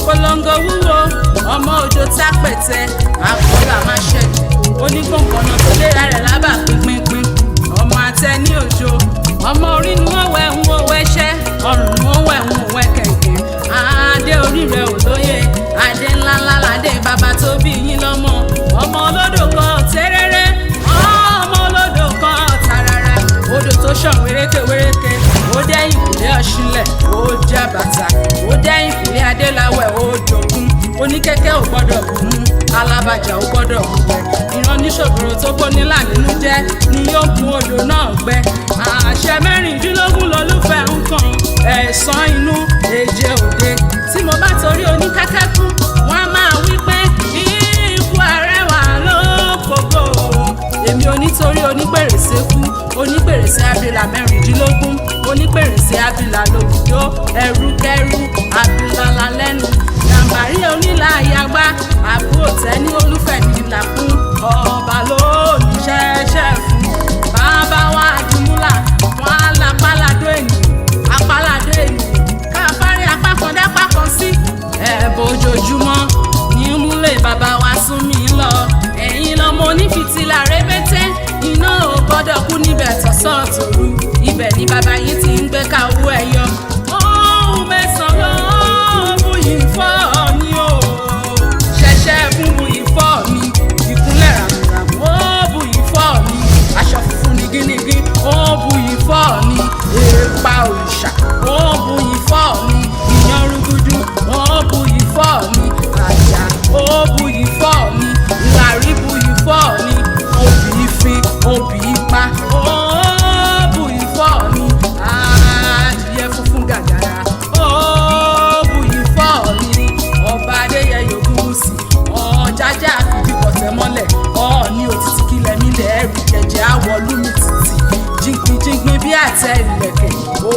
òpolongo wúwo ọmọ òjò tápẹ̀tẹ̀ àkọlà máa ṣẹ̀jẹ̀ onígbọ̀ngànà tó léra rẹ̀ lábà pínpín ọmọ àtẹ ní òjò ọmọ orí ni wọ́n wẹ̀ ń wo wẹ́ṣẹ́ ọrùn ni wọ́n wẹ̀ ń wo wẹ́ kẹ̀kẹ́ adé orí rẹ̀ ò lóye adé ńláńlá ládé bàbá tó bí yín lọ́mọ ọmọ olódò kan tẹ́rẹ́rẹ́ ọmọ olódò kan tàràrà odò tó ṣàn wérékèwéréke ó dẹ́yìn kùlé ọ̀ṣunlẹ̀ ó já bàtà ó dẹ́yìn kùlé adéláwẹ̀ ó jogún oníkẹ́kẹ́ ò gbọ́dọ̀ kún alábàjá ò gbọ́dọ̀ gbẹ ìran níṣòro tó gbónílà nínú jẹ́ ni yóò kún odò náà gbẹ àṣẹ mẹ́rìndínlógún lolúfẹ́ ń kàn ẹ̀sán inú èje òde tí mo bá torí oníkẹ́kẹ́ kú wọ́n á máa wí pé ikú arẹwà ló gbogbo èmi onítorí onípèrèsé kú onípèrèsé abìlà mẹ́rìndínlógún onípèrèsé abìlà lòdìdó ẹrúkẹrú abìlà lálẹ́nu gàmbàrí onílà àyàgbá àbúrò tẹ́ni olúfẹ́ nílà fún ọba lónìí ṣẹ́ṣẹ́ fún bàbá wa àdúmúlà wọn á la páládó ènìyàn apáládó ènìyàn káfárí apá kan dápá kan sí ẹ̀bùn ojoojúmọ́ ní múlẹ̀ bàbá wa sún mi lọ ẹ̀yin lọ́mọ onífìtílà rẹ́bẹ́tẹ́ iná ò gbọ́dọ̀ kú níbẹ̀ tọ̀sán tòru ibẹ̀ ni bàbá yìí ti ń gbé káwó ẹ̀yọ ohun mẹ́sàn-án ló buyì fọ́ mi o ṣẹ̀ṣẹ̀ fún buyì fọ́ mi ìkúnlẹ̀ ràmùràmù ó buyì fọ́ mi aṣọ funfun ní gínígí ó buyì fọ́ mi èèpà òrìṣà ó buyì fọ́ mi ìyan rúgúdú ó buyì fọ́ mi àjà ó buyì fọ́ mi ìlàrí buyì fọ́ mi obì ìfin obì ipa ó buyì fọ́ mi adìyẹ funfun gàgàrà ó buyì fọ́ mi ọba adéyẹyẹ ògúnwùsì ọ̀jájá fìdíkọ̀tẹ̀ mọ́lẹ̀ ọ̀ọ́ni òtítì kílẹ̀ mílẹ̀ ẹ̀rù jẹjẹ àwọ̀ lúmi títì jìngbìnjìngbìn bí àtẹ ìlẹ̀kẹ̀ ó